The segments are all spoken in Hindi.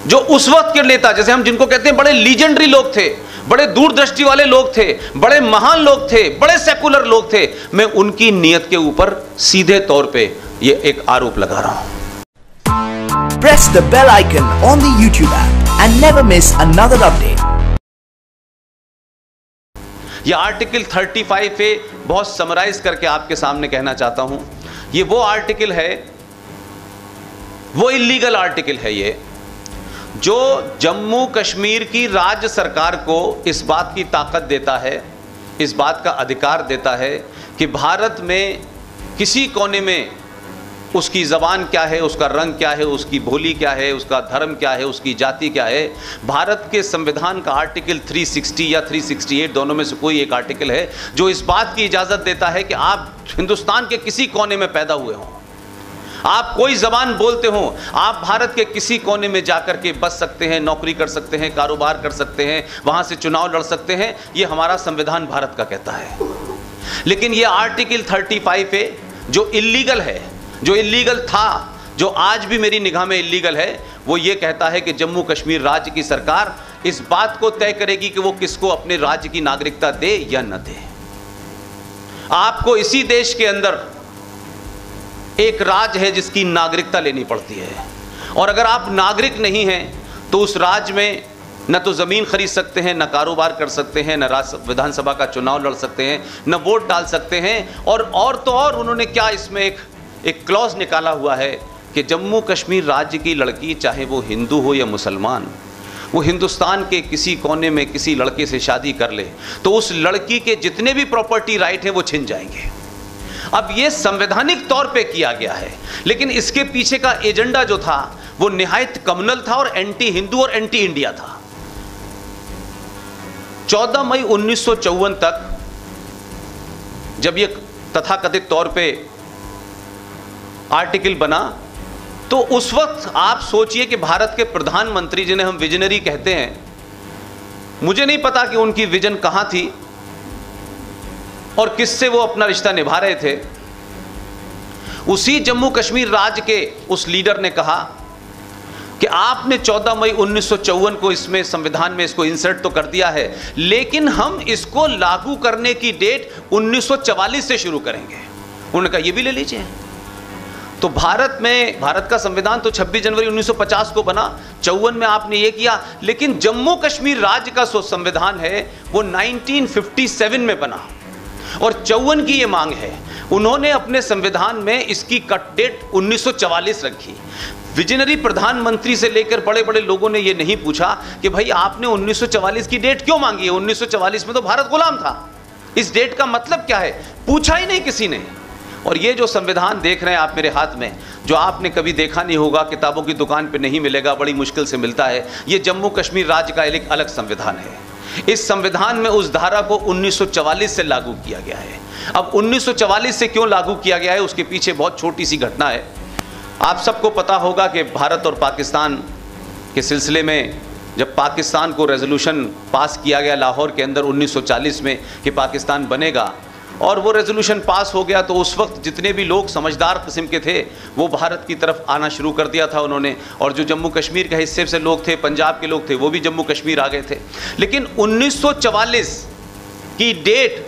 जो उस वक्त के नेता, जैसे हम जिनको कहते हैं बड़े लीजेंडरी लोग थे, बड़े दूरदृष्टि वाले लोग थे, बड़े महान लोग थे, बड़े सेकुलर लोग थे, मैं उनकी नीयत के ऊपर सीधे तौर पे ये एक आरोप लगा रहा हूं। Press the bell icon on the YouTube app and never miss another update. ये आर्टिकल 35 पे बहुत समराइज करके आपके सामने कहना चाहता हूं। ये वो आर्टिकल है, वो इलीगल आर्टिकल है ये, जो जम्मू कश्मीर की राज्य सरकार को इस बात की ताकत देता है, इस बात का अधिकार देता है कि भारत में किसी कोने में उसकी ज़बान क्या है, उसका रंग क्या है, उसकी बोली क्या है, उसका धर्म क्या है, उसकी जाति क्या है। भारत के संविधान का आर्टिकल 360 या 368 दोनों में से कोई एक आर्टिकल है जो इस बात की इजाज़त देता है कि आप हिंदुस्तान के किसी कोने में पैदा हुए हों, आप कोई ज़बान बोलते हो, आप भारत के किसी कोने में जाकर के बस सकते हैं, नौकरी कर सकते हैं, कारोबार कर सकते हैं, वहाँ से चुनाव लड़ सकते हैं। ये हमारा संविधान भारत का कहता है। लेकिन ये आर्टिकल 35 है जो इल्लीगल है, जो इल्लीगल था, जो आज भी मेरी निगाह में इल्लीगल है, वो ये कहता है कि जम्मू कश्मीर राज्य की सरकार इस बात को तय करेगी कि वो किसको अपने राज्य की नागरिकता दे या न दे। आपको इसी देश के अंदर एक राज्य है जिसकी नागरिकता लेनी पड़ती है, और अगर आप नागरिक नहीं हैं तो उस राज्य में न तो ज़मीन खरीद सकते हैं, न कारोबार कर सकते हैं, न विधानसभा का चुनाव लड़ सकते हैं, न वोट डाल सकते हैं। और तो और उन्होंने क्या इसमें एक क्लॉज निकाला हुआ है कि जम्मू कश्मीर राज्य की लड़की, चाहे वो हिंदू हो या मुसलमान, वो हिंदुस्तान के किसी कोने में किसी लड़के से शादी कर ले तो उस लड़की के जितने भी प्रॉपर्टी राइट हैं वो छिन जाएंगे। अब ये संवैधानिक तौर पे किया गया है, लेकिन इसके पीछे का एजेंडा जो था वो निहायत कम्युनल था और एंटी हिंदू और एंटी इंडिया था। 14 मई 1954 तक जब ये तथाकथित तौर पे आर्टिकल बना, तो उस वक्त आप सोचिए कि भारत के प्रधानमंत्री, जिन्हें हम विजनरी कहते हैं, मुझे नहीं पता कि उनकी विजन कहां थी और किससे वो अपना रिश्ता निभा रहे थे। उसी जम्मू कश्मीर राज्य के उस लीडर ने कहा कि आपने 14 मई 1954 को इसमें संविधान में इसको इंसर्ट तो कर दिया है, लेकिन हम इसको लागू करने की डेट 1944 से शुरू करेंगे। उन्होंने कहा ये भी ले लीजिए। तो भारत का संविधान तो 26 जनवरी 1950 को बना, 54 में आपने ये किया, लेकिन जम्मू कश्मीर राज्य का संविधान है वो 1957 में बना और 54 की ये मांग है। उन्होंने अपने संविधान में इसकी कट डेट 1944 रखी। विजनरी प्रधानमंत्री से लेकर बड़े बड़े लोगों ने ये नहीं पूछा कि भाई आपने 1944 की डेट क्यों मांगी है, 1944 में तो भारत गुलाम था, इस डेट का मतलब क्या है, पूछा ही नहीं किसी ने। और ये जो संविधान देख रहे हैं आप मेरे हाथ में, जो आपने कभी देखा नहीं होगा, किताबों की दुकान पे नहीं मिलेगा, बड़ी मुश्किल से मिलता है, ये जम्मू कश्मीर राज्य का एक अलग संविधान है। इस संविधान में उस धारा को 1944 से लागू किया गया है। अब 1944 से क्यों लागू किया गया है, उसके पीछे बहुत छोटी सी घटना है। आप सबको पता होगा कि भारत और पाकिस्तान के सिलसिले में जब पाकिस्तान को रेजोल्यूशन पास किया गया लाहौर के अंदर 1940 में कि पाकिस्तान बनेगा, और वो रेजोल्यूशन पास हो गया, तो उस वक्त जितने भी लोग समझदार किस्म के थे वो भारत की तरफ आना शुरू कर दिया था उन्होंने, और जो जम्मू कश्मीर के हिस्से से लोग थे, पंजाब के लोग थे, वो भी जम्मू कश्मीर आ गए थे। लेकिन 1944 की डेट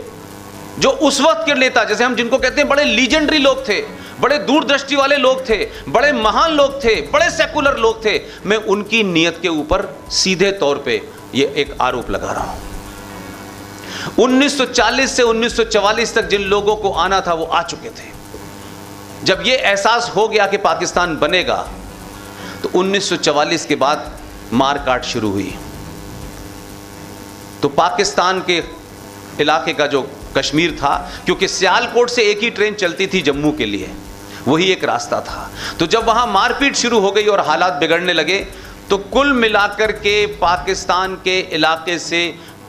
जो उस वक्त के नेता, जैसे हम जिनको कहते हैं बड़े लीजेंडरी लोग थे, बड़े दूरदृष्टि वाले लोग थे, बड़े महान लोग थे, बड़े सेकुलर लोग थे, मैं उनकी नीयत के ऊपर सीधे तौर पे ये एक आरोप लगा रहा हूं। 1940 से 1944 तक जिन लोगों को आना था वो आ चुके थे। जब ये एहसास हो गया कि पाकिस्तान बनेगा, तो 1944 के बाद मारकाट शुरू हुई। तो पाकिस्तान के इलाके का जो कश्मीर था, क्योंकि सियालकोट से एक ही ट्रेन चलती थी जम्मू के लिए, वही एक रास्ता था, तो जब वहां मारपीट शुरू हो गई और हालात बिगड़ने लगे, तो कुल मिलाकर के पाकिस्तान के इलाके से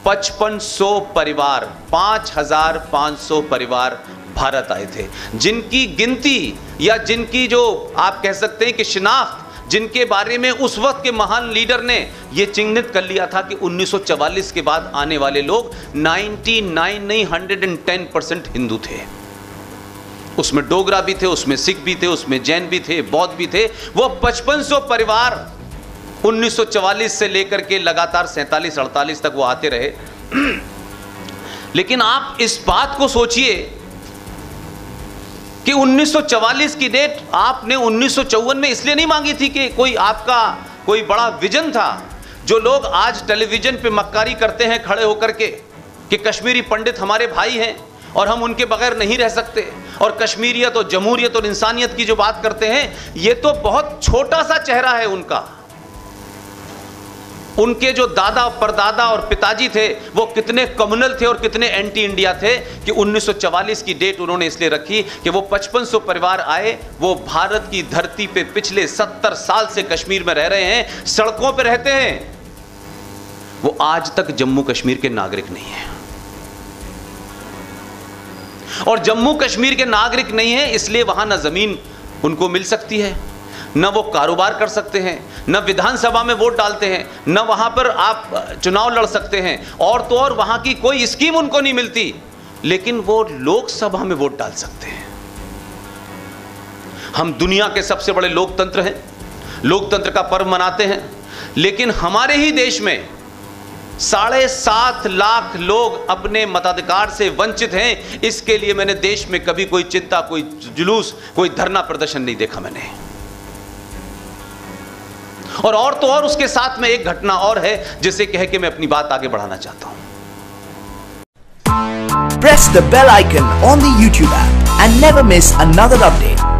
5500 परिवार, 5500 परिवार भारत आए थे, जिनकी गिनती या जिनकी जो आप कह सकते हैं कि शिनाख्त, जिनके बारे में उस वक्त के महान लीडर ने ये चिन्हित कर लिया था कि 1944 के बाद आने वाले लोग 99 नहीं 110% हिंदू थे। उसमें डोगरा भी थे, उसमें सिख भी थे, उसमें जैन भी थे, बौद्ध भी थे। वो 5500 परिवार 1944 से लेकर के लगातार 47-48 तक वो आते रहे। लेकिन आप इस बात को सोचिए कि 1944 की डेट आपने 1954 में इसलिए नहीं मांगी थी कि कोई आपका कोई बड़ा विजन था। जो लोग आज टेलीविजन पे मक्कारी करते हैं खड़े होकर के कि कश्मीरी पंडित हमारे भाई हैं और हम उनके बगैर नहीं रह सकते, और कश्मीरियत और जमहूरियत और इंसानियत की जो बात करते हैं, ये तो बहुत छोटा सा चेहरा है उनका। उनके जो दादा परदादा और पिताजी थे वो कितने कम्युनल थे और कितने एंटी इंडिया थे कि 1944 की डेट उन्होंने इसलिए रखी कि वो 5500 परिवार आए, वो भारत की धरती पे पिछले 70 साल से कश्मीर में रह रहे हैं, सड़कों पे रहते हैं, वो आज तक जम्मू कश्मीर के नागरिक नहीं है। और जम्मू कश्मीर के नागरिक नहीं है इसलिए वहां ना जमीन उनको मिल सकती है, न वो कारोबार कर सकते हैं, न विधानसभा में वोट डालते हैं, न वहां पर आप चुनाव लड़ सकते हैं, और तो और वहां की कोई स्कीम उनको नहीं मिलती, लेकिन वो लोकसभा में वोट डाल सकते हैं। हम दुनिया के सबसे बड़े लोकतंत्र हैं, लोकतंत्र का पर्व मनाते हैं, लेकिन हमारे ही देश में 7.5 लाख लोग अपने मताधिकार से वंचित हैं। इसके लिए मैंने देश में कभी कोई चिंता, कोई जुलूस, कोई धरना प्रदर्शन नहीं देखा मैंने। और तो और उसके साथ में एक घटना और है जिसे कह के मैं अपनी बात आगे बढ़ाना चाहता हूं। Press the bell icon on the YouTube app and never miss another update.